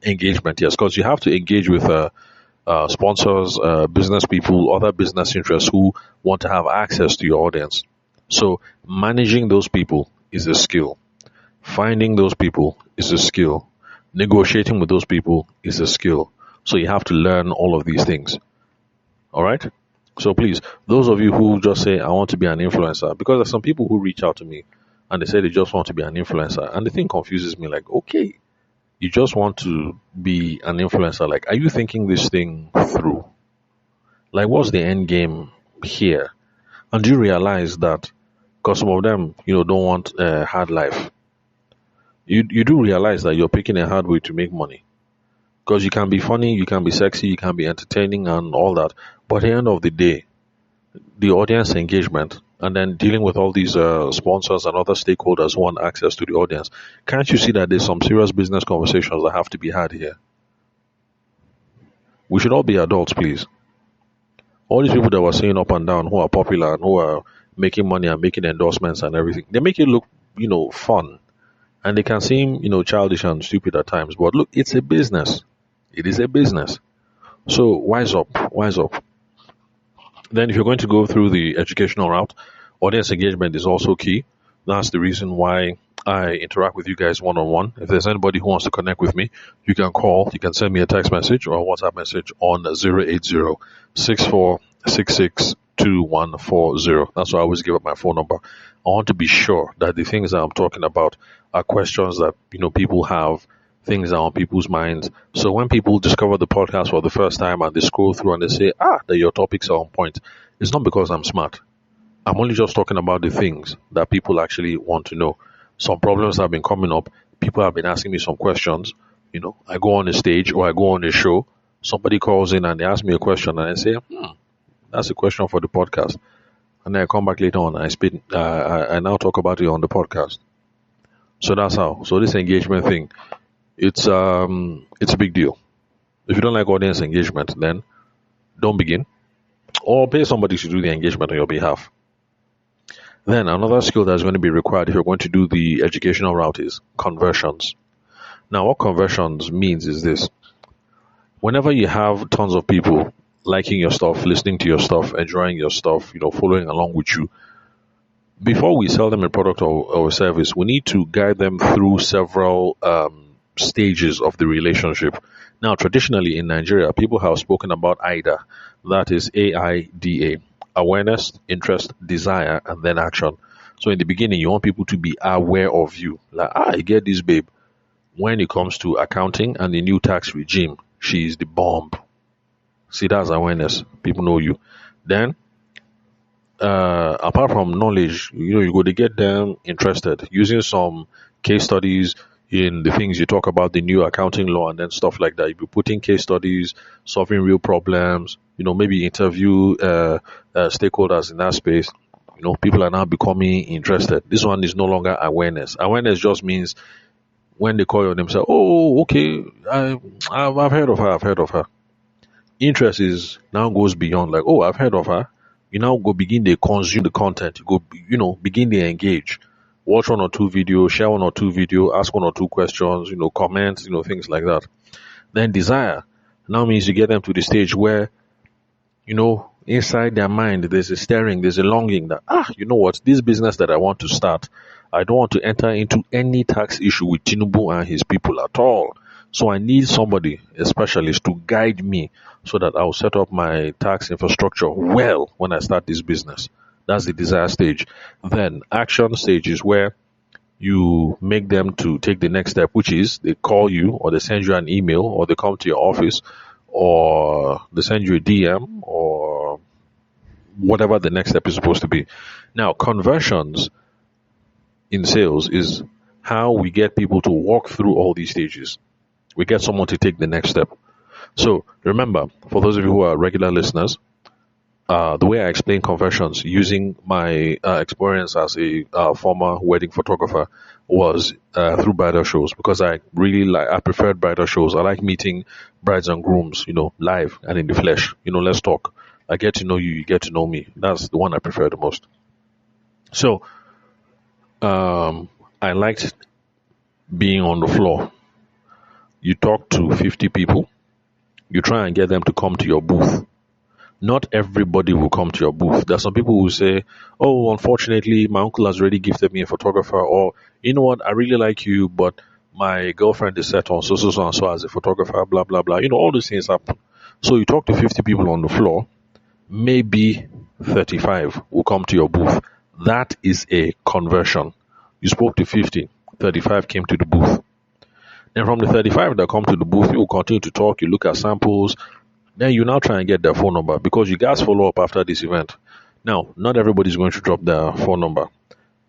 engagement, yes, because you have to engage with sponsors, business people, other business interests who want to have access to your audience. So managing those people is a skill. Finding those people is a skill. Negotiating with those people is a skill. So you have to learn all of these things. All right? So please, those of you who just say, I want to be an influencer, because there's some people who reach out to me and they say they just want to be an influencer. And the thing confuses me, like, okay, you just want to be an influencer. Like, are you thinking this thing through? Like, what's the end game here? And do you realize that, because some of them, don't want a hard life. You do realize that you're picking a hard way to make money. Because you can be funny, you can be sexy, you can be entertaining and all that. But at the end of the day, the audience engagement and then dealing with all these sponsors and other stakeholders who want access to the audience, can't you see that there's some serious business conversations that have to be had here? We should all be adults, please. All these people that were saying up and down who are popular and who are making money and making endorsements and everything, they make it look, fun. And they can seem, childish and stupid at times. But look, it's a business. It is a business. So wise up, wise up. Then, if you're going to go through the educational route, audience engagement is also key. That's the reason why I interact with you guys one on one. If there's anybody who wants to connect with me, you can call, you can send me a text message or a WhatsApp message on 080 That's why I always give up my phone number. I want to be sure that the things that I'm talking about are questions that people have, things that are on people's minds. So when people discover the podcast for the first time and they scroll through and they say, that your topics are on point, it's not because I'm smart. I'm only just talking about the things that people actually want to know. Some problems have been coming up. People have been asking me some questions. I go on a stage or I go on a show. Somebody calls in and they ask me a question and I say, that's a question for the podcast. And then I come back later on and I now talk about it on the podcast. So that's how. So this engagement thing, it's a big deal. If you don't like audience engagement, then don't begin. Or pay somebody to do the engagement on your behalf. Then another skill that's going to be required if you're going to do the educational route is conversions. Now, what conversions means is this. Whenever you have tons of people liking your stuff, listening to your stuff, enjoying your stuff, following along with you, before we sell them a product or a service, we need to guide them through several stages of the relationship. Now, traditionally in Nigeria, people have spoken about AIDA. That is AIDA. Awareness, interest, desire, and then action. So in the beginning, you want people to be aware of you. Like, I get this babe. When it comes to accounting and the new tax regime, she is the bomb. See, that's awareness. People know you. Then, apart from knowledge, you go to get them interested using some case studies in the things you talk about, the new accounting law and then stuff like that. You be putting case studies, solving real problems, maybe interview stakeholders in that space. People are now becoming interested. This one is no longer awareness. Awareness just means when they call your name, say, oh, okay, I've heard of her, I've heard of her. Interest is now goes beyond like, oh, I've heard of her. You now go begin to consume the content. You go, begin to engage. Watch one or two videos, share one or two videos, ask one or two questions, comment, things like that. Then desire now means you get them to the stage where, inside their mind, there's a stirring, there's a longing that, you know what, this business that I want to start, I don't want to enter into any tax issue with Tinubu and his people at all. So I need somebody, a specialist, to guide me so that I'll set up my tax infrastructure well when I start this business. That's the desire stage. Then action stage is where you make them to take the next step, which is they call you or they send you an email or they come to your office or they send you a DM or whatever the next step is supposed to be. Now, conversions in sales is how we get people to walk through all these stages. We get someone to take the next step. So remember, for those of you who are regular listeners, the way I explain conversions using my experience as a former wedding photographer was through bridal shows, because I preferred bridal shows. I like meeting brides and grooms, live and in the flesh. Let's talk. I get to know you, you get to know me. That's the one I prefer the most. So I liked being on the floor. You talk to 50 people. You try and get them to come to your booth. Not everybody will come to your booth. There are some people who say, oh, unfortunately, my uncle has already gifted me a photographer, or, you know what, I really like you, but my girlfriend is set on so and so as a photographer, blah, blah, blah. All these things happen. So you talk to 50 people on the floor, maybe 35 will come to your booth. That is a conversion. You spoke to 50, 35 came to the booth. Then from the 35 that come to the booth, you will continue to talk, you look at samples. Then you now try and get their phone number because you guys follow up after this event. Now, not everybody's going to drop their phone number.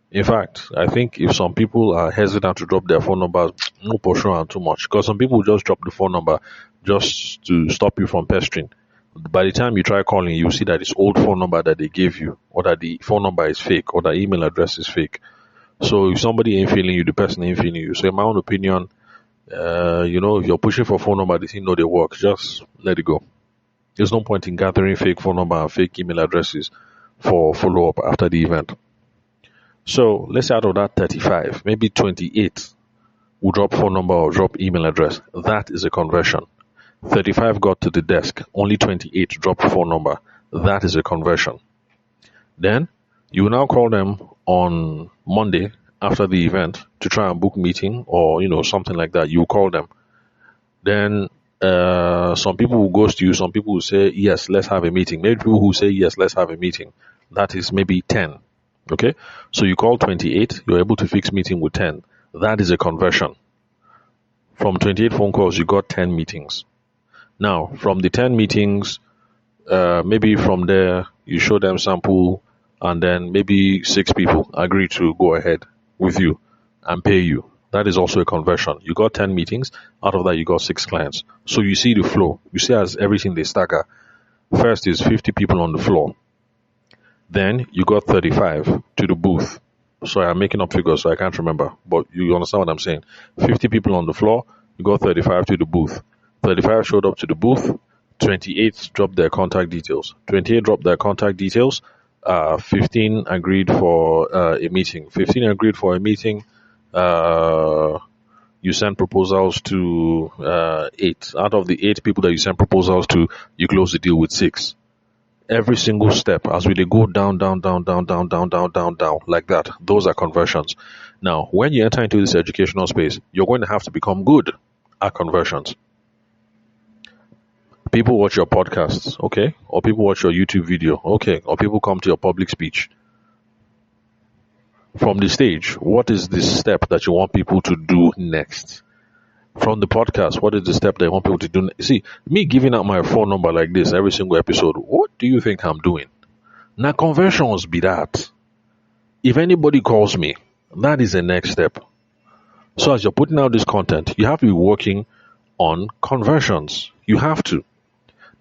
In fact, I think if some people are hesitant to drop their phone numbers, no push on too much, because some people just drop the phone number just to stop you from pestering. By the time you try calling, you see that it's old phone number that they gave you, or that the phone number is fake, or the email address is fake. So if somebody ain't feeling you, the person ain't feeling you. So in my own opinion, if you're pushing for phone number, they think no, they work. Just let it go. There's no point in gathering fake phone number and fake email addresses for follow-up after the event. So let's say out of that 35, maybe 28 will drop phone number or drop email address. That is a conversion. 35 got to the desk. Only 28 dropped phone number. That is a conversion. Then you will now call them on Monday after the event to try and book meeting or something like that. You call them. Then some people will ghost you. Some people will say yes, let's have a meeting. Maybe people who say yes, let's have a meeting. That is maybe 10. Okay, so you call 28. You're able to fix meeting with 10. That is a conversion. From 28 phone calls, you got 10 meetings. Now, from the 10 meetings, maybe from there you show them sample, and then maybe 6 people agree to go ahead with you and pay you. That is also a conversion. You got 10 meetings. Out of that, you got 6 clients. So you see the flow. You see as everything they stagger. First is 50 people on the floor. Then you got 35 to the booth. Sorry, I'm making up figures, so I can't remember. But you understand what I'm saying. 50 people on the floor. You got 35 to the booth. 35 showed up to the booth. 28 dropped their contact details. 28 dropped their contact details. 15 agreed for a meeting. 15 agreed for a meeting. You send proposals to 8. Out of the 8 people that you send proposals to, you close the deal with 6. Every single step, as we go down, like that, those are conversions. Now, when you enter into this educational space, you're going to have to become good at conversions. People watch your podcasts, okay? Or people watch your YouTube video, okay? Or people come to your public speech. From the stage, what is the step that you want people to do next? From the podcast, what is the step that you want people to do? See, me giving out my phone number like this every single episode, what do you think I'm doing? Now, conversions be that. If anybody calls me, that is the next step. So as you're putting out this content, you have to be working on conversions. You have to.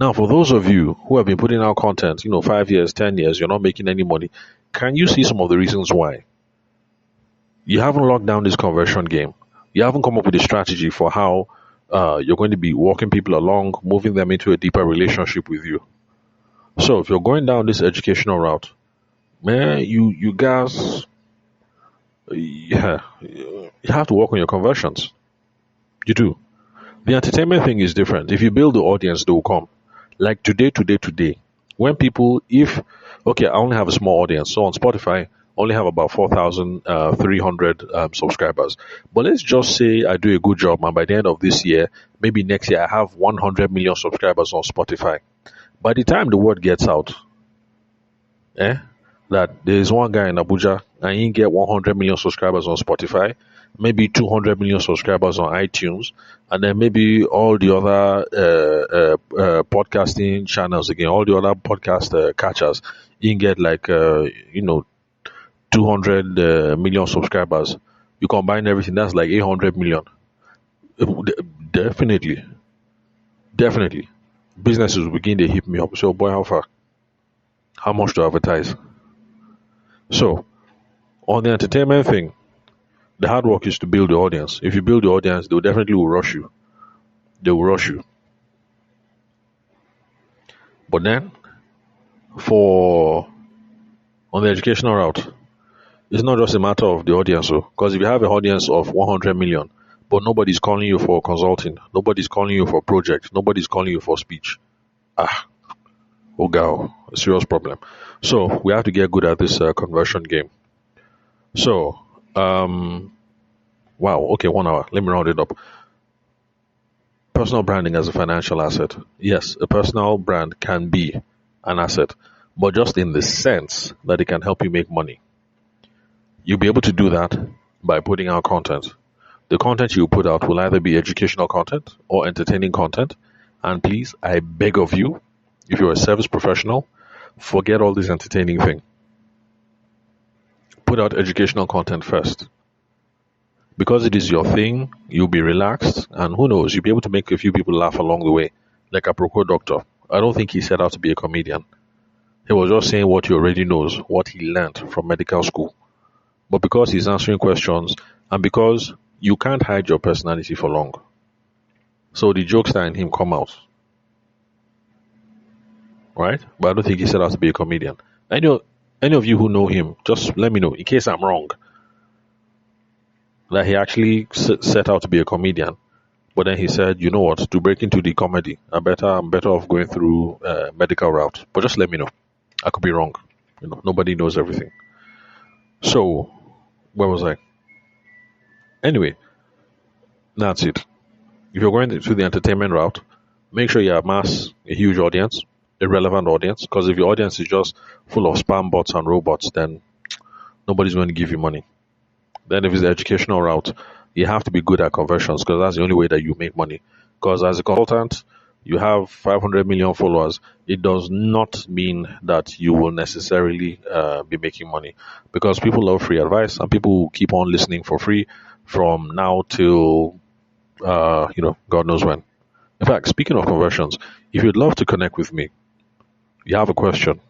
Now, for those of you who have been putting out content, 5 years, 10 years, you're not making any money, can you see some of the reasons why? You haven't locked down this conversion game. You haven't come up with a strategy for how you're going to be walking people along, moving them into a deeper relationship with you. So if you're going down this educational route, man, you guys, yeah, you have to work on your conversions. You do. The entertainment thing is different. If you build the audience, they will come. Like today. When people, okay, I only have a small audience. So on Spotify, I only have about 4,300 subscribers. But let's just say I do a good job, and by the end of this year, maybe next year, I have 100 million subscribers on Spotify. By the time the word gets out, that there's one guy in Abuja and he get 100 million subscribers on Spotify, maybe 200 million subscribers on iTunes, and then maybe all the other podcasting channels again, all the other podcast catchers, you can get like 200 million subscribers. You combine everything, that's like 800 million. Definitely. Businesses will begin to hit me up. So, boy, how far? How much to advertise? So, on the entertainment thing, the hard work is to build the audience. If you build the audience, they will definitely rush you. They will rush you. But then, on the educational route, it's not just a matter of the audience. Because if you have an audience of 100 million, but nobody's calling you for consulting, nobody's calling you for project, nobody's calling you for speech, a serious problem. So we have to get good at this conversion game. So, wow, okay, 1 hour. Let me round it up. Personal branding as a financial asset. Yes, a personal brand can be an asset, but just in the sense that it can help you make money. You'll be able to do that by putting out content. The content you put out will either be educational content or entertaining content. And please, I beg of you, if you're a service professional, forget all this entertaining thing. Put out educational content first. Because it is your thing, you'll be relaxed, and who knows, you'll be able to make a few people laugh along the way. Like a Proco doctor. I don't think he set out to be a comedian. He was just saying what he already knows, what he learned from medical school. But because he's answering questions, and because you can't hide your personality for long, so the jokester in him come out. Right? But I don't think he set out to be a comedian. Any of you who know him, just let me know in case I'm wrong. that he actually set out to be a comedian, but then he said, you know what, to break into the comedy, I'm better off going through medical route. But just let me know. I could be wrong. Nobody knows everything. So where was I? Anyway, that's it. If you're going to the entertainment route, make sure you amass a huge audience, a relevant audience. Because if your audience is just full of spam bots and robots, then nobody's going to give you money. Then if it's the educational route, you have to be good at conversions because that's the only way that you make money. Because as a consultant, you have 500 million followers. It does not mean that you will necessarily be making money because people love free advice and people will keep on listening for free from now till God knows when. In fact, speaking of conversions, if you'd love to connect with me, you have a question,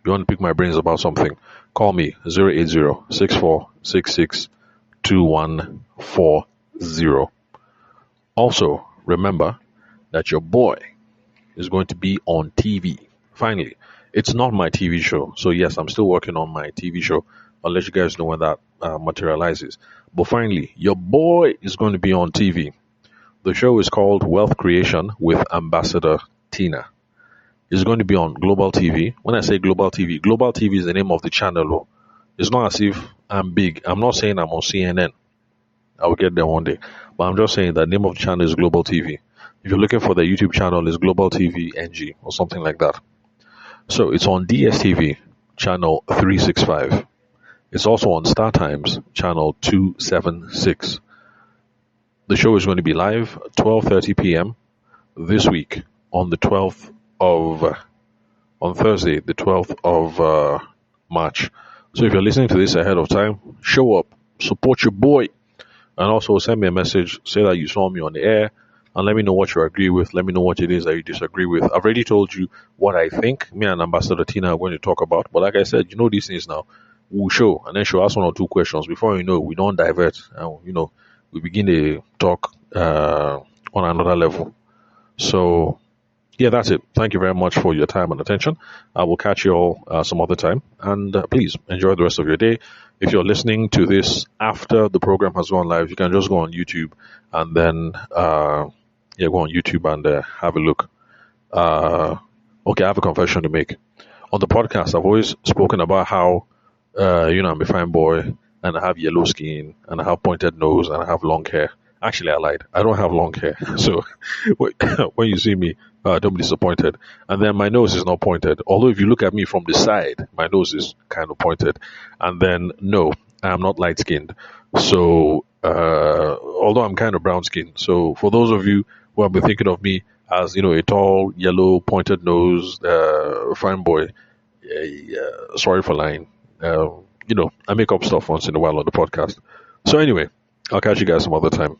you want to pick my brains about something, call me 080-6466-2140. Also, remember that your boy is going to be on TV. Finally, it's not my TV show. So, yes, I'm still working on my TV show. I'll let you guys know when that materializes. But finally, your boy is going to be on TV. The show is called Wealth Creation with Ambassador Tina. It's going to be on Global TV. When I say Global TV is the name of the channel. It's not as if I'm big. I'm not saying I'm on CNN. I will get there one day. But I'm just saying the name of the channel is Global TV. If you're looking for the YouTube channel, it's Global TV NG or something like that. So it's on DSTV, channel 365. It's also on Star Times, channel 276. The show is going to be live 12:30 p.m. this week on Thursday, the 12th of March. So if you're listening to this ahead of time, show up, support your boy, and also send me a message, say that you saw me on the air, and let me know what you agree with. Let me know what it is that you disagree with. I've already told you what I think me and Ambassador Tina are going to talk about. But like I said, you know these things now. We'll show, and then she'll ask one or two questions. Before you know, we don't divert. And, we begin to talk on another level. So, yeah, that's it. Thank you very much for your time and attention. I will catch you all some other time. And please enjoy the rest of your day. If you're listening to this after the program has gone live, you can just go on YouTube and then, go on YouTube and have a look. Okay, I have a confession to make. On the podcast, I've always spoken about how, I'm a fine boy and I have yellow skin and I have pointed nose and I have long hair. Actually, I lied. I don't have long hair. So when you see me, don't be disappointed. And then my nose is not pointed. Although if you look at me from the side, my nose is kind of pointed. And then, no, I'm not light skinned. So, although I'm kind of brown skinned. So for those of you who have been thinking of me as, a tall, yellow, pointed nose, fine boy, sorry for lying. I make up stuff once in a while on the podcast. So anyway, I'll catch you guys some other time.